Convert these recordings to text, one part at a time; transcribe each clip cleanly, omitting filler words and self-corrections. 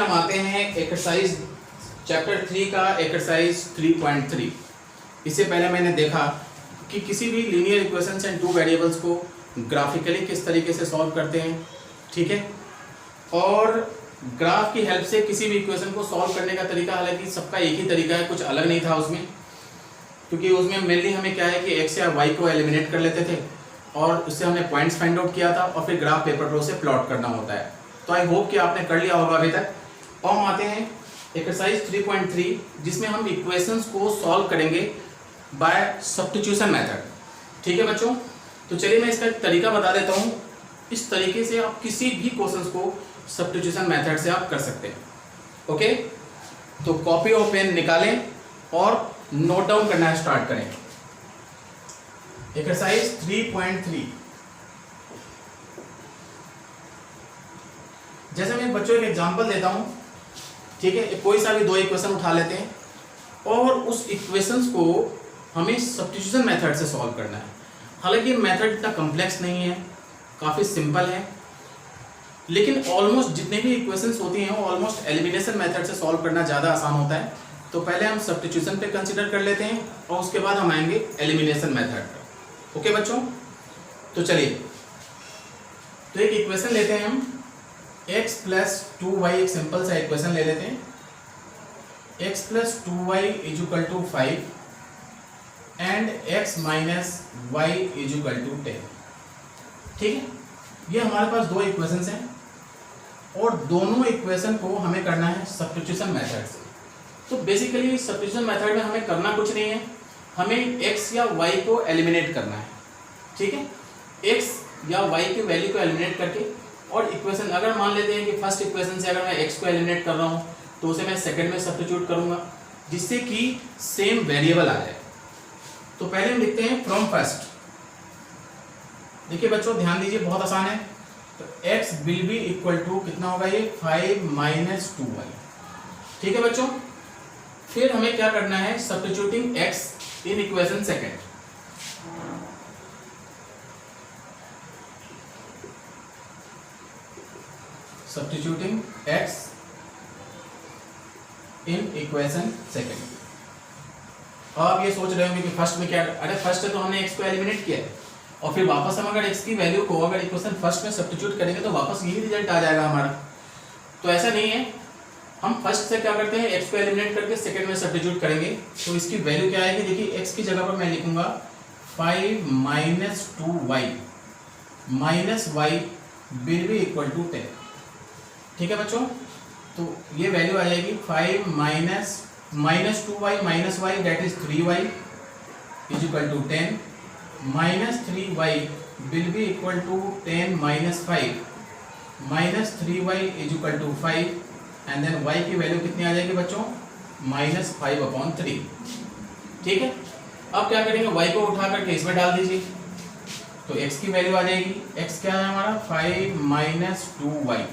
हम आते हैं एक्सरसाइज चैप्टर 3 का एक्सरसाइज 3.3। इससे पहले मैंने देखा कि किसी भी linear equations and two variables को ग्राफिकली किस तरीके से सॉल्व करते हैं, ठीक है। और ग्राफ की हेल्प से किसी भी इक्वेशन को सॉल्व करने का तरीका, हालांकि सबका एक ही तरीका है, कुछ अलग नहीं था उसमें, क्योंकि उसमें मेनली हमें क्या है कि x या y को एलिमिनेट कर लेते थे और उससे हमने पॉइंट्स फाइंड आउट किया था और फिर ग्राफ पेपर ड्रॉ से प्लॉट करना होता है। तो आई होप कि आपने कर लिया होगा अभी तक। और हम आते हैं एक्सरसाइज 3.3 जिसमें हम इक्वेशंस को सॉल्व करेंगे बाय सब्स्टिट्यूशन मेथड, ठीक है बच्चों। तो चलिए मैं इसका एक तरीका बता देता हूँ। इस तरीके से आप किसी भी क्वेश्चंस को सब्स्टिट्यूशन मेथड से आप कर सकते हैं, ओके। तो कॉपी और पेन निकालें और नोट डाउन करना स्टार्ट करें। एक्सरसाइज 3.3। जैसे मैं बच्चों एक एग्जांपल देता हूं, ठीक है। कोई सा भी दो इक्वेशन उठा लेते हैं और उस इक्वेशंस को हमें सब्स्टिट्यूशन मेथड से सॉल्व करना है। हालांकि मेथड इतना कॉम्प्लेक्स नहीं है, काफी सिंपल है, लेकिन ऑलमोस्ट जितने भी इक्वेशंस होती हैं वो ऑलमोस्ट एलिमिनेशन मेथड से सॉल्व करना ज़्यादा आसान होता है। तो पहले हम सब्स्टिट्यूशन पे कंसीडर कर लेते हैं और उसके बाद हम आएंगे एलिमिनेशन मेथड पर, ओके बच्चों। तो चलिए, तो एक इक्वेशन लेते हैं हम, x प्लस 2y, एक सिंपल सा इक्वेशन ले लेते हैं। x plus 2y is equal to 5 and x minus y is equal to 10, ठीक है। ये हमारे पास दो इक्वेशंस हैं और दोनों इक्वेशन को हमें करना है सब्स्टिट्यूशन मेथड से। तो बेसिकली सब्स्टिट्यूशन मेथड में हमें करना कुछ नहीं है, हमें x या y को एलिमिनेट करना है, ठीक है। x या y की वैल्यू को एलिमिनेट करके, और इक्वेशन अगर मान लेते हैं कि फर्स्ट इक्वेशन से अगर मैं x को एलिमिनेट कर रहा हूँ तो उसे मैं सेकंड में सब्स्टिट्यूट करूंगा जिससे कि सेम वेरिएबल आ जाए। तो पहले हम लिखते हैं फ्रॉम फर्स्ट। देखिए बच्चों ध्यान दीजिए, बहुत आसान है। तो x will be equal to कितना होगा, ये 5 माइनस 2y, ठीक है बच्चों। फिर हमें क्या करना है, substituting x in equation second. Substituting x in equation second. अब ये सोच रहे होंगे कि फर्स्ट में क्या, अरे फर्स्ट है तो हमने x को एलिमिनेट किया है और फिर वापस हम अगर x की वैल्यू को अगर इक्वेशन फर्स्ट में सब्स्टिट्यूट करेंगे तो वापस यही रिजल्ट आ जाएगा हमारा। तो ऐसा नहीं है, हम फर्स्ट से क्या करते हैं, x को एलिमिनेट करके सेकंड में सब्स्टिट्यूट करेंगे। तो इसकी वैल्यू क्या आएगी, देखिए x की जगह पर मैं लिखूंगा 5 minus 2y minus y will be equal to 10, ठीक है बच्चों। तो ये वैल्यू आ जाएगी 5 minus 2y minus y that is 3y is equal to 10 minus 3y will be equal to 10 minus 5 minus 3y is equal to 5 and then y की value कितनी आ जाएगी बच्चों, माइनस 5/3, ठीक है। अब क्या करेंगे, y को उठा करके इसमें डाल दीजिए तो x की वैल्यू आ जाएगी, x क्या है हमारा 5 माइनस 2y,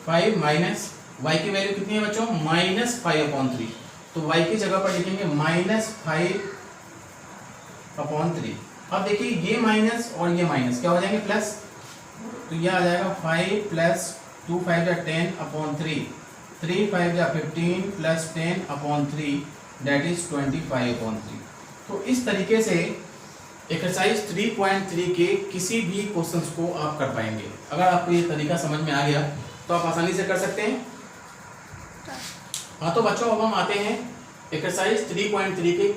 5 माइनस y की वैल्यू कितनी है बच्चों, माइनस 5/3। तो y की जगह पर लिखेंगे माइनस 5/3। अब देखिए ये माइनस और ये माइनस क्या हो जाएंगे, प्लस। तो ये आ जाएगा 5 प्लस 2 5 या 10/3, 3 5 या 15 प्लस 10/3 दैट इज 25/3। तो इस तरीके से एक्सरसाइज 3.3 के किसी भी क्वेश्चंस को आप कर पाएंगे। अगर आपको ये तरीका समझ में आ गया तो आप आसानी से कर सकते हैं। हाँ तो बच्चों अब हम आते हैं एक्सरसाइज 3.3 के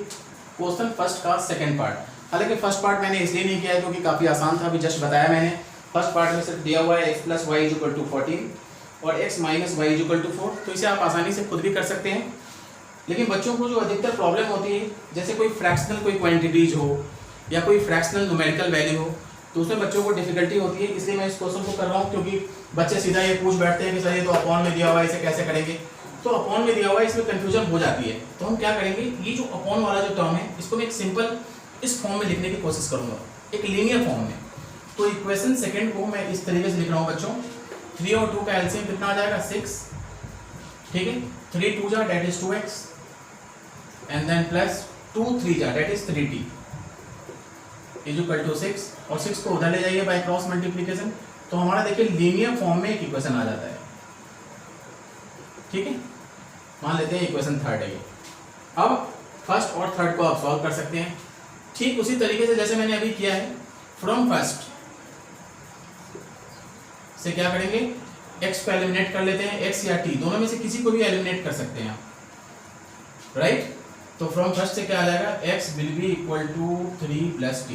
क्वेश्चन फर्स्ट का सेकंड पार्ट। हालांकि फर्स्ट पार्ट मैंने इसलिए नहीं किया है क्योंकि काफ़ी आसान था, अभी जस्ट बताया मैंने। फर्स्ट पार्ट में सिर्फ दिया हुआ है x plus y is equal to 14 और x minus y is equal to 4, तो इसे आप आसानी से खुद भी कर सकते हैं। लेकिन बच्चों को जो अधिकतर प्रॉब्लम होती है, जैसे कोई फ्रैक्शनल कोई क्वांटिटीज हो या कोई फ्रैक्शनल न्यूमेरिकल वैल्यू हो, तो उसमें बच्चों को डिफिकल्टी होती है। इसलिए मैं इस क्वेश्चन को कर रहा हूँ क्योंकि बच्चे सीधा ये पूछ बैठते हैं कि सर ये तो अपॉन में दिया हुआ है, इसे कैसे करेंगे। तो अपॉन में दिया हुआ है, इसमें कंफ्यूजन हो जाती है। तो हम क्या करेंगे, ये जो अपॉन वाला जो टर्म है इसको मैं एक सिंपल इस फॉर्म में लिखने की कोशिश करूंगा, एक लीनियर फॉर्म में। तो इक्वेशन सेकंड को मैं इस तरीके से लिख रहा हूँ बच्चों, 3 और 2 का एलसीएम कितना आ जाएगा, 6, ठीक है। 3 2 जा that is 2x and then plus 2 3 जा that is 3t is equal to 6 और 6 को उधर ले जाइए बाय क्रॉस मल्टीप्लिकेशन। तो हमारा देखिए लीनियर फॉर्म में एक इक्वेशन आ जाता है। ठीक है, मान लेते हैं इक्वेशन थर्ड है ये। अब फर्स्ट और थर्ड को आप सॉल्व कर सकते हैं ठीक उसी तरीके से जैसे मैंने अभी किया है। फ्रॉम फर्स्ट से क्या करेंगे, x को एलिमिनेट कर लेते हैं, x या t दोनों में से किसी को भी एलिमिनेट कर सकते हैं आप, राइट। तो फ्रॉम फर्स्ट से क्या आ जाएगा, x will be equal to 3 plus t।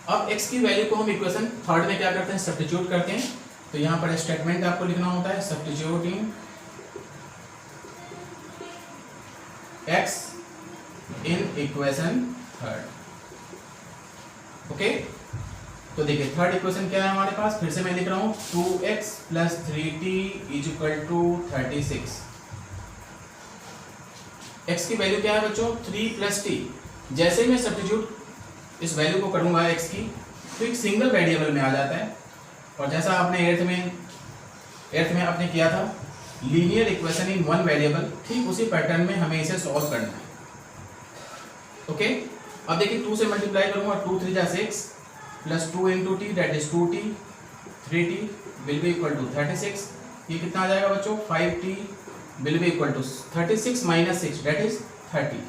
अब x की वैल्यू को हम इक्वेशन थर्ड में क्या करते हैं, सब्स्टिट्यूट करते हैं। तो यहाँ पर स्टेटमेंट आपको लिखना होता है, substituting x in equation third. Okay, तो देखिए थर्ड इक्वेशन क्या है हमारे पास, फिर से मैं लिख रहा हूँ 2x plus 3t is equal to 36। x की वैल्यू क्या है बच्चों, 3 प्लस t। जैसे ही मैं सब्स्टिट्यूट इस वैल्यू को करूंगा x की, तो एक सिंगल वेरिएबल में आ जाता है। और जैसा आपने एट्थ में आपने किया था linear equation in one variable, ठीक उसी पैटर्न में हमें इसे सॉल्व करना है। ओके, अब देखिए 2 से मल्टीप्लाई करूंगा, 2 3 जा 6 plus 2 into T that is 2t, 3t will be equal to 36। ये कितना आ जाएगा बच्चों, 5t will be equal to 36 minus 6 that is 30।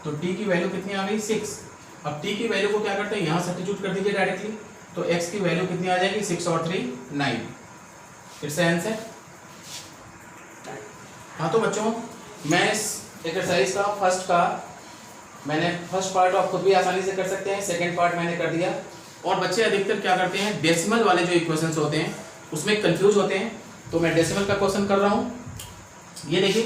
तो t की वैल्यू कितनी आ गई, 6। अब t की वैल्यू को क्या करते हैं, यहाँ सब्स्टिट्यूट कर दीजिए डायरेक्टली। तो x की वैल्यू कितनी आ जाएगी, 6 और 3 9। It's answer. हाँ तो बच्चों मैं इस एक्सरसाइज का फर्स्ट पार्ट आप खुद भी आसानी से कर सकते हैं, सेकंड पार्ट मैंने कर दिया। और बच्चे अधिकतर क्या करते हैं, डेसिमल वाले जो इक्वेशंस होते हैं उसमें कंफ्यूज होते हैं। तो मैं डेसिमल का क्वेश्चन कर रहा हूँ। ये देखिए,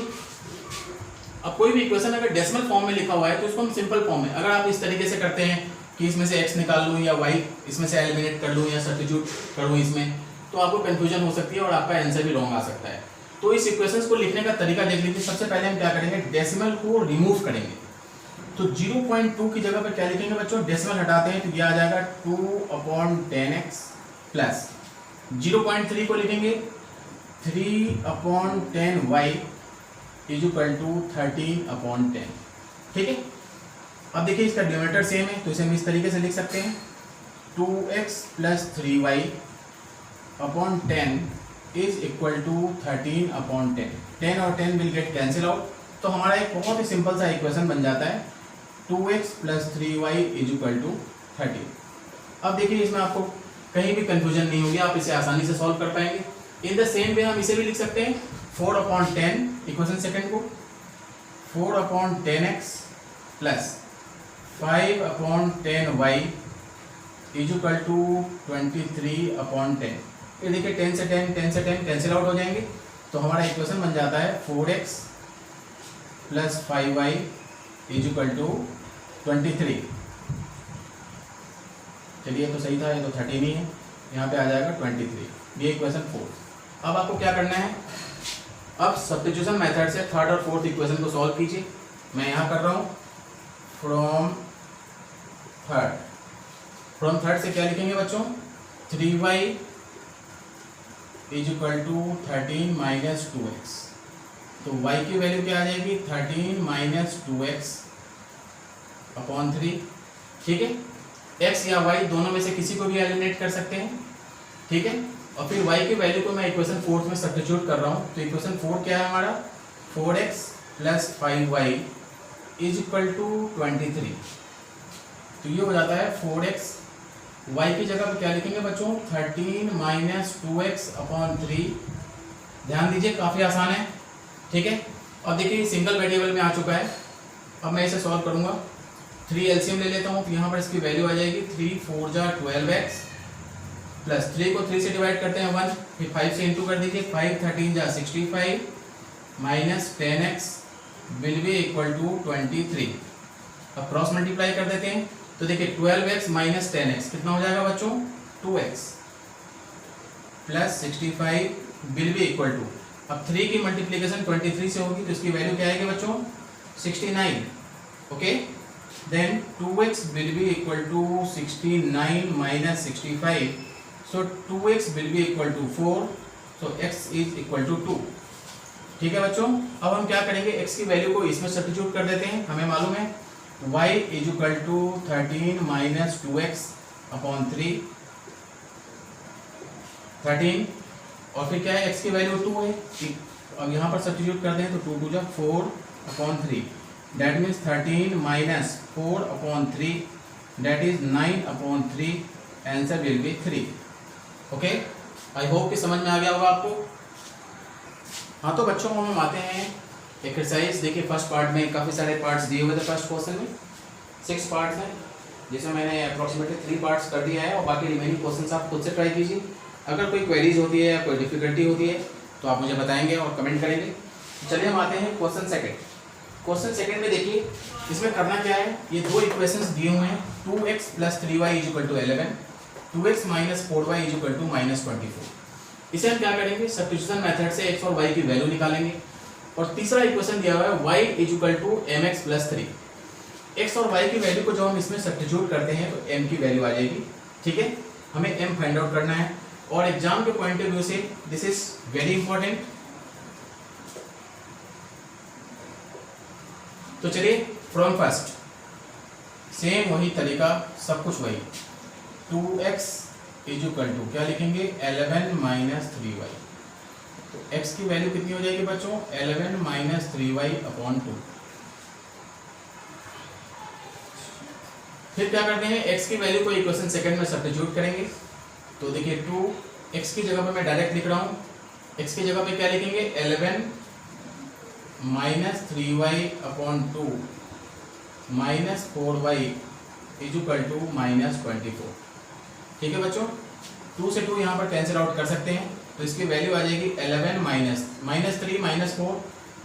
अब कोई भी इक्वेशन अगर डेसिमल फॉर्म में लिखा हुआ है तो उसको हम सिंपल फॉर्म में, अगर आप इस तरीके से करते हैं कि इसमें से x निकाल लूँ या y इसमें से एलिमिनेट कर लूँ या सब्स्टिट्यूट करूँ इसमें, तो आपको कन्फ्यूजन हो सकती है और आपका आंसर भी रॉन्ग आ सकता है। तो इस इक्वेशंस को लिखने का तरीका देख लीजिए। सबसे पहले हम क्या करेंगे, डेसिमल को रिमूव करेंगे। तो 0.2 की जगह पर क्या लिखेंगे बच्चों, डेसिमल हटाते हैं तो ये आ जाएगा 2/10x प्लस 0.3 को लिखेंगे 3/10y इज इक्वल टू 13/10। ठीक है, अब देखिए इसका डिनोमिनेटर सेम है तो इसे हम इस तरीके से लिख सकते हैं 2x plus 3y upon 10 is equal to 13/10। 10 और 10 विल गेट कैंसिल आउट। तो हमारा एक बहुत ही सिंपल सा इक्वेशन बन जाता है 2x plus 3y is equal to 13। अब देखिए इसमें आपको कहीं भी कंफ्यूजन नहीं होगी, आप इसे आसानी से सॉल्व कर पाएंगे। इन द सेम वे हम इसे भी लिख सकते हैं 4/10 इक्वेशन सेकंड को 4/10x plus 5/10y is equal to 23/10। ये देखिए 10 से 10 कैंसिल आउट हो जाएंगे। तो हमारा इक्वेशन बन जाता है 4x plus 5y is equal to 23। चलिए तो सही था, ये तो 13 ही है, यहाँ पे आ जाएगा 23। ये इक्वेशन 4। अब आपको क्या करना है, अब सब्स्टिट्यूशन मेथड से थर्ड और फोर्थ इक्वेशन को सॉल्व कीजिए। मैं यहाँ कर रहा हूँ फ्रॉम थर्ड से क्या लिखेंगे बच्चों, 3y is equal to 13 minus 2x। तो y की वैल्यू क्या आ जाएगी, 13 माइनस 2x अपॉन 3। ठीक है, x या y दोनों में से किसी को भी एलिमिनेट कर सकते हैं। ठीक है, और फिर y की वैल्यू को मैं इक्वेशन फोर्थ में सब्स्टिट्यूट कर रहा हूँ। तो इक्वेशन 4 क्या है हमारा, 4x plus 5y is equal to 23। तो ये हो जाता है 4x, y की जगह पर क्या लिखेंगे बच्चों, 13 माइनस 2x अपॉन 3। ध्यान दीजिए काफ़ी आसान है। ठीक है, अब देखिए सिंगल वेरिएबल में आ चुका है। अब मैं इसे सॉल्व करूंगा, 3 एलसीएम ले लेता हूँ। तो यहाँ पर इसकी वैल्यू आ जाएगी 3 4 जा 12x प्लस 3 को 3 से डिवाइड करते हैं 1, फिर 5 से इंटू कर दीजिए, 5 13 जा 65 minus 10x will be equal to 23। अब क्रॉस मल्टीप्लाई कर देते हैं तो देखिए 12x माइनस 10x कितना हो जाएगा बच्चों, 2x plus 65 will be equal to, अब 3 की मल्टीप्लिकेशन 23 से होगी तो इसकी वैल्यू क्या आएगी बच्चों, 69। Okay, then 2x will be equal to 69 minus 65, so 2x will be equal to 4, so x is equal to 2। ठीक है बच्चों, अब हम क्या करेंगे, x की वैल्यू को इसमें सब्स्टिट्यूट कर देते हैं। हमें मालूम है y is equal to 13 minus 2x upon 3, 13 और फिर क्या है, x की वैल्यू 2 है। अब यहाँ पर सब्स्टिट्यूट कर दें तो 2 2 जा 4/3, that means 13 minus 4/3, that is 9/3, answer will be 3। Okay, I hope कि समझ में आ गया होगा आपको। हाँ तो बच्चों हम आते हैं एक्सरसाइज। देखिए फर्स्ट पार्ट में काफ़ी सारे पार्ट्स दिए हुए थे, फर्स्ट क्वेश्चन में 6 पार्ट्स हैं, जिसमें मैंने अप्रॉक्सीमेटली 3 पार्ट्स कर दिया है और बाकी रिमेनिंग क्वेश्चंस आप खुद से ट्राई कीजिए। अगर कोई क्वेरीज होती है या कोई डिफिकल्टी होती है तो आप मुझे बताएंगे और कमेंट करेंगे। चलिए हम आते हैं क्वेश्चन सेकंड। क्वेश्चन सेकंड में देखिए इसमें करना क्या है, ये दो इक्वेशंस दिए हुए हैं 2x + 3y = 11, 2x - 4y = -24। इसे हम क्या करेंगे, सब्स्टिट्यूशन मेथड से x और y की वैल्यू निकालेंगे। और तीसरा इक्वेशन दिया हुआ है y = mx + 3। x और y की वैल्यू को जब हम इसमें सब्स्टिट्यूट करते हैं तो m की वैल्यू आ जाएगी। ठीक है, हमें m फाइंड आउट करना है और एग्जाम के पॉइंट ऑफ व्यू से दिस इज वेरी इंपॉर्टेंट। तो चलिए फ्रॉम फर्स्ट सेम वही तरीका, सब कुछ वही। 2x = क्या लिखेंगे, 11 - 3y। तो x की वैल्यू कितनी हो जाएगी बच्चों, 11 - 3y/2। फिर क्या करते हैं, x की वैल्यू को इक्वेशन सेकंड में सब्स्टिट्यूट करेंगे। तो देखिए 2x की जगह पे मैं डायरेक्ट लिख रहा हूँ, x की जगह पे क्या लिखेंगे, 11 - 3y/2 -4y = -24। ठीक है बच्चों, 2 से 2 यहाँ पर कैंसिल आउट कर सकते हैं, तो इसकी वैल्यू आ जाएगी 11 - 3 - 4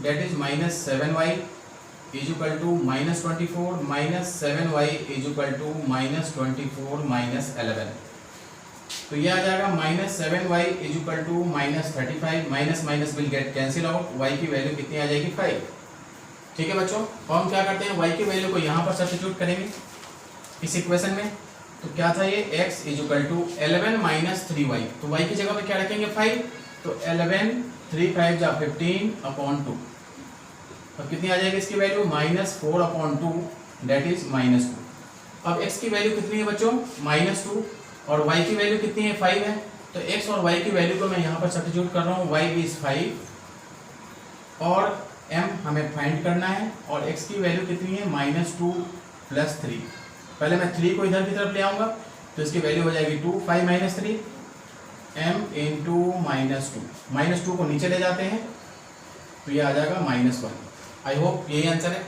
दैट इज -7y = -24 -7y = -24 -11। तो ये आ जाएगा -7y = -35, minus minus will get cancel out, y की वैल्यू कितनी आ जाएगी, 5। ठीक है बच्चों, और हम क्या करते हैं, y की वैल्यू को यहाँ पर सब्स्टिट्यूट करेंगे इस इक्वेशन में। तो क्या था ये, x = 11 - 3y, तो y की जगह पे क्या रखेंगे, 5। तो 11 3 5 जा 15/2, अब कितनी आ जाएगी इसकी वैल्यू, -4/2 दैट इज -2। अब x की वैल्यू कितनी है बच्चों, -2, और y की वैल्यू कितनी है, 5 है। तो x और y की वैल्यू को मैं यहाँ पर सब्स्टिट्यूट कर रहा हूँ, y इज 5 और m हमें फाइंड करना है, और x की वैल्यू कितनी है, -2 + 3। पहले मैं 3 को इधर की तरफ ले आऊँगा तो इसकी वैल्यू हो जाएगी 2, 5 - 3 m × -2 को नीचे ले जाते हैं तो ये आ जाएगा -1। आई होप यही आंसर है।